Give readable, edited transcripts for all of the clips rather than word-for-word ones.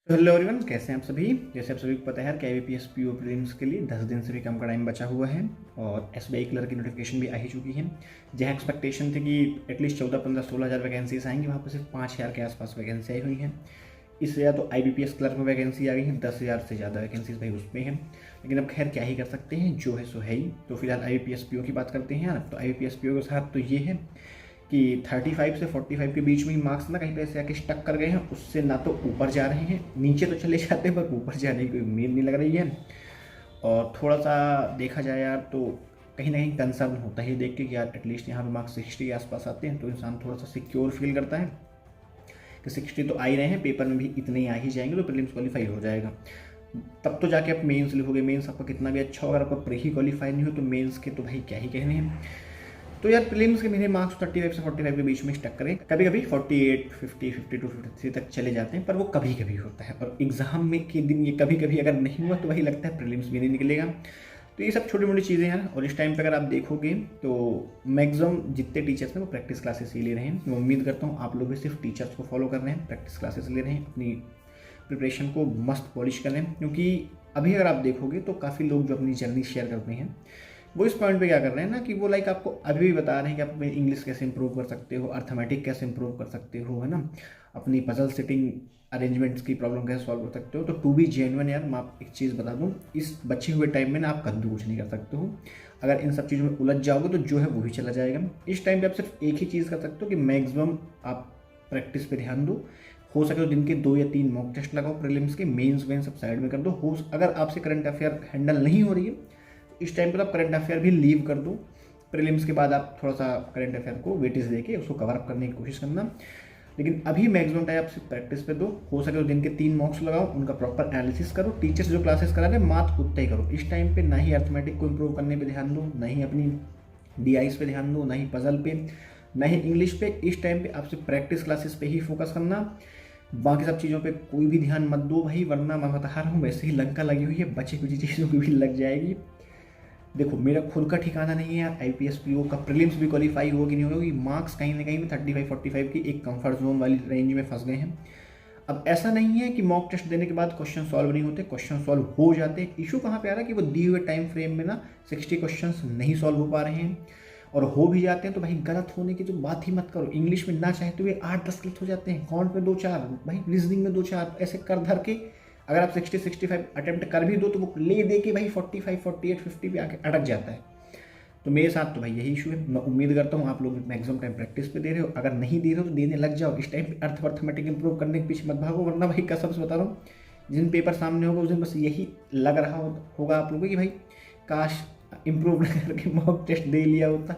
तो hello everyone, कैसे हैं आप सभी। जैसे आप सभी को पता है कि IBPS PO प्रीलिम्स के लिए 10 दिन से भी कम का टाइम बचा हुआ है और SBI क्लर्क की नोटिफिकेशन भी आ ही चुकी है। जहाँ एक्सपेक्टेशन थे कि एटलीस्ट 14-15-16 हज़ार वैकेंसीज आएंगी, वहाँ पर सिर्फ 5,000 के आसपास वैकेंसी आई हुई हैं। इससे ज़्यादा तो IBPS क्लर्क में वैकेंसी आ गई है, 10,000 से ज़्यादा वैकेंसीज भाई उसमें हैं। लेकिन अब खैर क्या ही कर सकते हैं, जो है सो है ही। तो फिलहाल IBPS PO की बात करते हैं। तो IBPS PO के साथ तो ये है कि 35 से 45 के बीच में ही मार्क्स ना कहीं पे ऐसे आके स्टक कर गए हैं, उससे ना तो ऊपर जा रहे हैं, नीचे तो चले जाते हैं पर ऊपर जाने की कोई उम्मीद नहीं लग रही है। और थोड़ा सा देखा जाए यार तो कहीं ना कहीं कंसर्न होता है देख के कि यार एटलीस्ट यहाँ पे मार्क्स 60 के आसपास आते हैं तो इंसान थोड़ा सा सिक्योर फील करता है कि 60 तो आ ही रहे हैं, पेपर में भी इतने ही आ ही जाएंगे तो प्रीलिम्स क्वालिफाई हो जाएगा। तब तो जाके आप मेंस लिखोगे, मेंस आपका कितना भी अच्छा हो, अगर आपका प्री ही क्वालिफाई नहीं हो तो मेंस के तो भाई क्या ही कहने हैं। तो यार प्रीलिम्स के मेरे मार्क्स 35 से 45 के बीच में स्टक करें, कभी कभी 48, 50, 52, 53 तक चले जाते हैं, पर वो कभी कभी होता है। और एग्जाम में के दिन ये कभी कभी अगर नहीं हुआ तो वही लगता है प्रीलिम्स भी नहीं निकलेगा। तो ये सब छोटी मोटी चीज़ें हैं। और इस टाइम पे अगर आप देखोगे तो मैक्सिमम जितने टीचर्स हैं वो प्रैक्टिस क्लासेस ही ले रहे हैं। मैं उम्मीद करता हूँ आप लोग भी सिर्फ टीचर्स को फॉलो कर रहे हैं, प्रैक्टिस क्लासेस ले रहे हैं, अपनी प्रिपरेशन को मस्त पॉलिश कर रहे हैं। क्योंकि अभी अगर आप देखोगे तो काफ़ी लोग जो अपनी जर्नी शेयर करते हैं वो इस पॉइंट पे क्या कर रहे हैं ना कि वो लाइक आपको अभी भी बता रहे हैं कि आप अपनी इंग्लिश कैसे इंप्रूव कर सकते हो, अर्थमेटिक कैसे इंप्रूव कर सकते हो, है ना, अपनी पजल सिटिंग अरेंजमेंट्स की प्रॉब्लम कैसे सॉल्व कर सकते हो। तो टू बी जेन्युइन यार, मैं आप एक चीज़ बता दूँ, इस बचे हुए टाइम में ना आप कभी कुछ नहीं कर सकते हो। अगर इन सब चीज़ों में उलझ जाओगे तो जो है वो भी चला जाएगा। इस टाइम पे आप सिर्फ एक ही चीज़ कर सकते हो कि मैक्सिमम आप प्रैक्टिस पे ध्यान दो। हो सके तो दिन के 2 या 3 मॉक टेस्ट लगाओ, प्रीलिम्स के मेंस वेंस सब साइड में कर दो। हो अगर आपसे करंट अफेयर हैंडल नहीं हो रही है इस टाइम पर आप करंट अफेयर भी लीव कर दो। प्रीलिम्स के बाद आप थोड़ा सा करंट अफेयर को वेटेज देके उसको कवर अप करने की कोशिश करना। लेकिन अभी मैक्सिमम टाइम आप सिर्फ प्रैक्टिस पे दो। हो सके तो दिन के 3 मॉक्स लगाओ, उनका प्रॉपर एनालिसिस करो। टीचर्स जो क्लासेस करा रहे हैं मात्र उतना ही करो इस टाइम पे। ना ही अर्थमेटिक को इम्प्रूव करने पे ध्यान दो, ना ही अपनी DIs पे ध्यान दो, ना ही पजल पे, ना ही इंग्लिश पे। इस टाइम पे आप सिर्फ प्रैक्टिस क्लासेस पे ही फोकस करना। बाकी सब चीज़ों पे कोई भी ध्यान मत दो भाई, वरना मैं बता रहा हूँ वैसे ही लंका लगी हुई है, बची कुछ चीज़ों की भी लग जाएगी। देखो मेरा खुद का ठिकाना नहीं है, IPS PO का प्रीलिम्स भी क्वालिफाई होगी नहीं होगी, मार्क्स कहीं ना कहीं भी 35-45 की एक कंफर्ट जोन वाली रेंज में फंस गए हैं। अब ऐसा नहीं है कि मॉक टेस्ट देने के बाद क्वेश्चन सॉल्व नहीं होते, क्वेश्चन सॉल्व हो जाते हैं। इशू कहाँ पे आ रहा है कि वो दिए हुए टाइम फ्रेम में ना 60 क्वेश्चन नहीं सॉल्व हो पा रहे हैं, और हो भी जाते हैं तो भाई गलत होने की तो बात ही मत करो। इंग्लिश में ना चाहते हुए 8-10 गलत हो जाते हैं, काउंट में 2-4, भाई रीजनिंग में 2-4, ऐसे कर धर के अगर आप 60-65 अटेम्प्ट कर भी दो तो वो ले दे के भाई 45-48-50 पे आके अटक जाता है। तो मेरे साथ तो भाई यही इशू है। मैं उम्मीद करता हूँ आप लोग मैक्सिमम टाइम प्रैक्टिस पे दे रहे हो, अगर नहीं दे रहे हो तो देने लग जाओ। इस टाइम पे अर्थमेटिक इंप्रूव करने के पीछे मत भागो, वरना भाई कसम से बता रहा हूँ जिन पेपर सामने होगा उस दिन बस यही लग रहा होगा आप लोगों को कि भाई काश इंप्रूव करके मॉक टेस्ट दे लिया होता।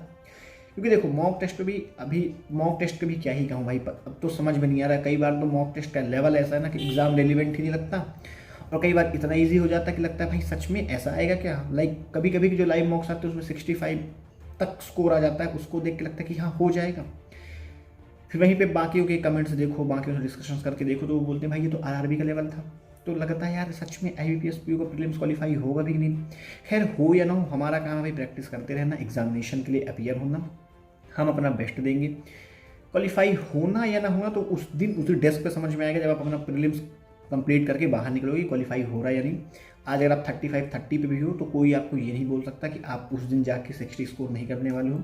क्योंकि देखो मॉक टेस्ट पे भी, अभी मॉक टेस्ट पे भी क्या ही कहूँ भाई, अब तो समझ में नहीं आ रहा है। कई बार तो मॉक टेस्ट का लेवल ऐसा है ना कि एग्जाम रेलिवेंट ही नहीं लगता, और कई बार इतना ईजी हो जाता है कि लगता है भाई सच में ऐसा आएगा क्या। लाइक कभी कभी जो लाइव मॉक्स आते हैं उसमें 65 तक स्कोर आ जाता है, उसको देख के लगता है कि हाँ हो जाएगा। फिर वहीं पे बाकियों के कमेंट्स देखो, बाकियों से डिस्कशंस करके देखो तो वो बोलते हैं भाई ये तो RRB का लेवल था। तो लगता है यार सच में IBPS PO का प्रीलिम्स क्वालिफाई होगा भी नहीं। खैर हो या ना हो, हमारा काम है भाई प्रैक्टिस करते रहना, एग्जामिनेशन के लिए अपीयर होना, हम अपना बेस्ट देंगे। क्वालिफाई होना या ना होना तो उस दिन उसी डेस्क पे समझ में आएगा जब आप अपना प्रीलिम्स कंप्लीट करके बाहर निकलोगे क्वालिफाई हो रहा है या नहीं। आज अगर आप 35-30 पे भी हो तो कोई आपको ये नहीं बोल सकता कि आप उस दिन जाके 60 स्कोर नहीं करने वाले हो।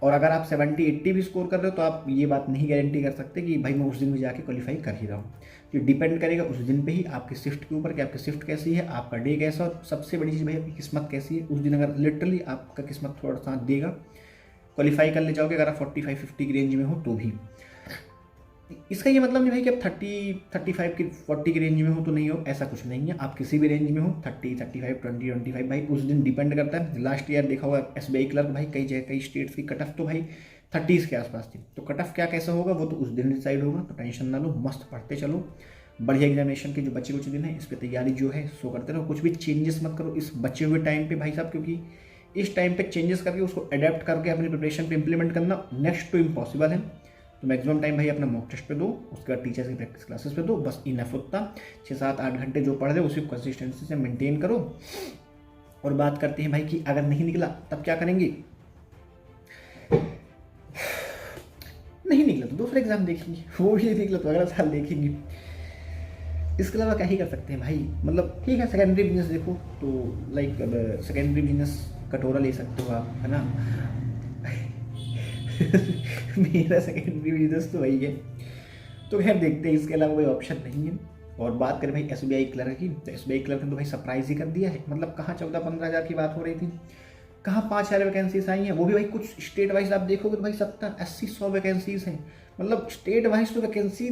और अगर आप 70-80 भी स्कोर कर रहे हो तो आप ये बात नहीं गारंटी कर सकते कि भाई मैं उस दिन भी जाके क्वालिफाई कर ही रहा हूँ। तो डिपेंड करेगा उस दिन पे ही आपकी शिफ्ट के ऊपर कि आपकी शिफ्ट कैसी है, आपका डे कैसा, और सबसे बड़ी चीज़ भाई आपकी किस्मत कैसी है। उस दिन अगर लिटरली आपका किस्मत थोड़ा साथ देगा, क्वालिफाई कर ले जाओगे अगर आप 45-50 की रेंज में हो तो भी। इसका ये मतलब नहीं भाई कि आप 30-35 की 40 की रेंज में हो तो नहीं हो, ऐसा कुछ नहीं है। आप किसी भी रेंज में हो, 30-35 20-25 भाई उस दिन डिपेंड करता है। लास्ट ईयर देखा होगा SBI क्लर्क भाई कई जगह कई स्टेट्स की कट ऑफ तो भाई 30s के आसपास थी। तो कट ऑफ क्या कैसा होगा वो तो उस दिन डिसाइड होगा। तो टेंशन ना लो, मस्त पढ़ते चलो, बढ़िया एग्जामिनेशन के जो बचे कुछ दिन है इस पर तैयारी जो है सो करते रहो। कुछ भी चेंजेस मत करो इस बचे हुए टाइम पे भाई साहब, क्योंकि इस टाइम पे चेंजेस करके उसको अडेप्ट करके अपनी प्रिपरेशन पे इंप्लीमेंट करना नेक्स्ट टू इम्पॉसिबल है। तो मैक्सिमम टाइम भाई अपना मॉक टेस्ट पे दो, उसके बाद टीचर्स की प्रैक्टिस क्लासेस पे दो, बस इनफ होता। 6-7-8 घंटे जो पढ़ रहे हो उसी कंसिस्टेंसी से मेंटेन करो। और बात करते हैं भाई कि अगर नहीं निकला तब क्या करेंगे। नहीं निकला तो दूसरा एग्जाम देखेंगे, वो भी नहीं निकला तो अगला साल देखेंगे। इसके अलावा क्या ही कर सकते हैं भाई, मतलब ठीक है सेकेंडरी बिजनेस देखो तो लाइक अब सेकेंडरी बिजनेस कटोरा ले सकते हो आप, है ना। मेरा सेकेंडरी बिजनेस तो वही है, तो खैर देखते हैं, इसके अलावा कोई ऑप्शन नहीं है। और बात करें भाई SBI क्लर्क की, तो SBI क्लर्क ने तो भाई सरप्राइज ही कर दिया है, मतलब कहाँ 14-15 हज़ार की बात हो रही थी, कहाँ 5,000 वैकेंसीज आई हैं, वो भी भाई कुछ स्टेट वाइज आप देखोगे तो भाई 70-80-100 वैकेंसीज हैं, मतलब स्टेट वाइज तो वैकेंसी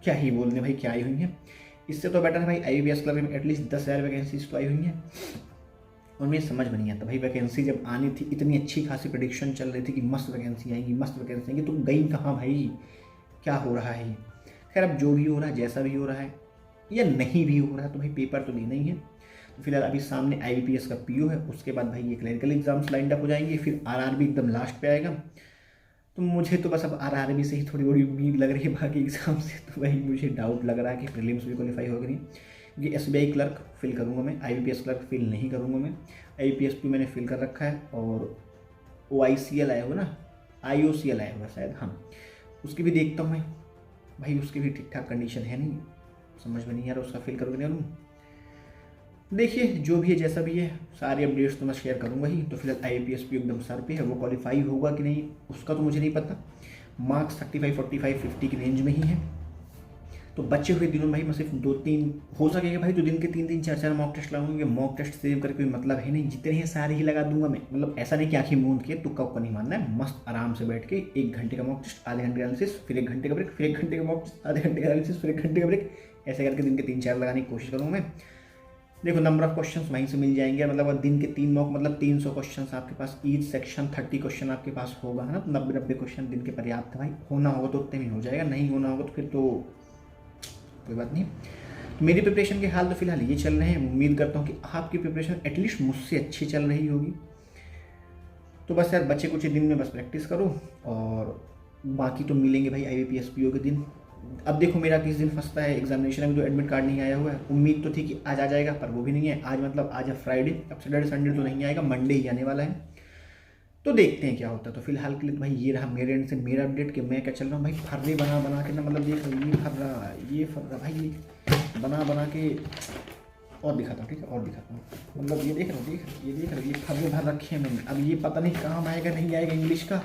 क्या ही बोलने भाई क्या आई हुई हैं। इससे तो बेटर है भाई IBPS क्लर्क में एटलीस्ट 10,000 वैकेंसीज तो आई हुई हैं। और मुझे समझ में नहीं आता भाई, वैकेंसी जब आनी थी इतनी अच्छी खासी प्रेडिक्शन चल रही थी कि मस्त वैकेंसी आएंगी, मस्त वैकेंसी आएंगी, तो गई कहाँ भाई, क्या हो रहा है। खैर अब जो भी हो रहा है, जैसा भी हो रहा है या नहीं भी हो रहा है, तो भाई पेपर तो देना ही है। तो फिलहाल अभी सामने IBPS का PO है, उसके बाद भाई ये क्लरिकल एग्जाम्स लाइंड अप हो जाएंगे, फिर RRB एकदम लास्ट पे आएगा। तो मुझे तो बस अब RRB से ही थोड़ी बड़ी उम्मीद लग रही है, बाकी एग्जाम से तो भाई मुझे डाउट लग रहा है कि प्रीलिम्स भी क्वालिफाई होगी नहीं, क्योंकि SBI क्लर्क फिल करूँगा मैं, IBPS क्लर्क फिल नहीं करूँगा मैं। IBPS भी मैंने फिल कर रखा है, और OICL आया हुआ ना, IOCL आया हुआ शायद, हाँ उसकी भी देखता हूँ मैं भाई, उसकी भी ठीक ठाक कंडीशन है नहीं, समझ में नहीं आ रहा उसका फिल करूँगा नहीं करूँ। देखिए जो भी है जैसा भी है, सारी अपडेट्स तो मैं शेयर करूँगा ही। तो फिलहाल IBPS भी एकदम सर पे है, वो क्वालिफाई होगा कि नहीं उसका तो मुझे नहीं पता, मार्क्स 35, 45, 50 की रेंज में ही है। तो बचे हुए दिनों में भाई मैं सिर्फ 2-3 हो सकेगा भाई, तो दिन के 3-3, 4-4 मॉक टेस्ट लगाऊंगे। मॉक टेस्ट सेव करके कोई मतलब है नहीं, जितने हैं सारे ही लगा दूंगा मैं, मतलब ऐसा नहीं कि आंखें मूंद के तुक्का उक्का नहीं मानना है, मस्त आराम से बैठ के 1 घंटे का मॉक टेस्ट, आधे घंटे का एनालिसिस, फिर 1 घंटे का ब्रेक, फिर 1 घंटे का मॉक टेस्ट, आधे घंटे का एनालिसिस, फिर 1 घंटे का ब्रेक, ऐसे करके दिन के 3-4 लगाने की कोशिश करूँगा मैं। देखो नंबर ऑफ क्वेश्चंस वहीं से मिल जाएंगे, मतलब अगर दिन के 3 मॉक मतलब 300 क्वेश्चंस आपके पास, ईच सेक्शन 30 क्वेश्चन आपके पास होगा, है ना। तो 90 क्वेश्चन दिन के पर्याप्त है भाई, होना होगा तो उतने में हो जाएगा, नहीं होना होगा तो फिर तो कोई बात नहीं। मेरी प्रिपरेशन के हाल तो फिलहाल ये चल रहे हैं, उम्मीद करता हूँ कि आपकी प्रिपरेशन एटलीस्ट मुझसे अच्छी चल रही होगी। तो बस यार बच्चे कुछ दिन में बस प्रैक्टिस करो, और बाकी तो मिलेंगे भाई IBPS PO के दिन। अब देखो मेरा किस दिन फंसता है एग्जामिनेशन, अभी तो एडमिट कार्ड नहीं आया हुआ है, उम्मीद तो थी कि आज आ जाएगा पर वो भी नहीं है। आज मतलब आज है फ्राइडे, अब सैटरडे संडे तो नहीं आएगा, मंडे ही आने वाला है। तो देखते हैं क्या होता है। तो फिलहाल के लिए तो भाई ये रहा मेरे एंड से मेरा अपडेट कि मैं क्या चल रहा हूँ भाई, फर्रे बना बना के ना, मतलब देख ये फर्रा ये फर्रा भाई, ये बना बना के और दिखाता हूँ, ठीक है और दिखाता हूँ, मतलब ये देख रहा हूँ, ये फर्रे भर रखे हैं मैंने। अब ये पता नहीं काम आएगा नहीं आएगा, इंग्लिश का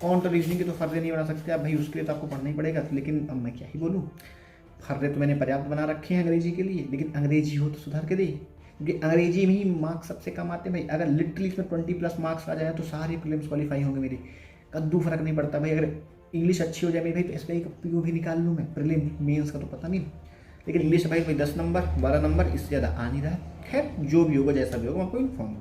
कौन तो रीजनिंग के तो फर्रे नहीं बना सकते आप भाई, उसके लिए तो आपको पढ़ना ही पड़ेगा। लेकिन अब मैं क्या ही बोलूँ, फर्रे तो मैंने पर्याप्त बना रखे हैं अंग्रेजी के लिए, लेकिन अंग्रेजी हो तो सुधार के दे, क्योंकि अंग्रेजी में ही मार्क्स सबसे कम आते हैं भाई। अगर लिटरली इसमें 20+ मार्क्स आ जाए तो सारे प्रीलिम्स क्वालिफाई होंगे मेरे, कद्दू फर्क नहीं पड़ता भाई। अगर इंग्लिश अच्छी हो जाए मेरी भाई, तो SBI का PO भी निकाल लूँ मैं, प्रीलिम मेंस का तो पता नहीं, लेकिन इंग्लिश भाई 10 नंबर 12 नंबर इससे ज़्यादा आ नहीं रहा है। खैर जो भी होगा जैसा भी होगा मैं आपको इन्फॉर्म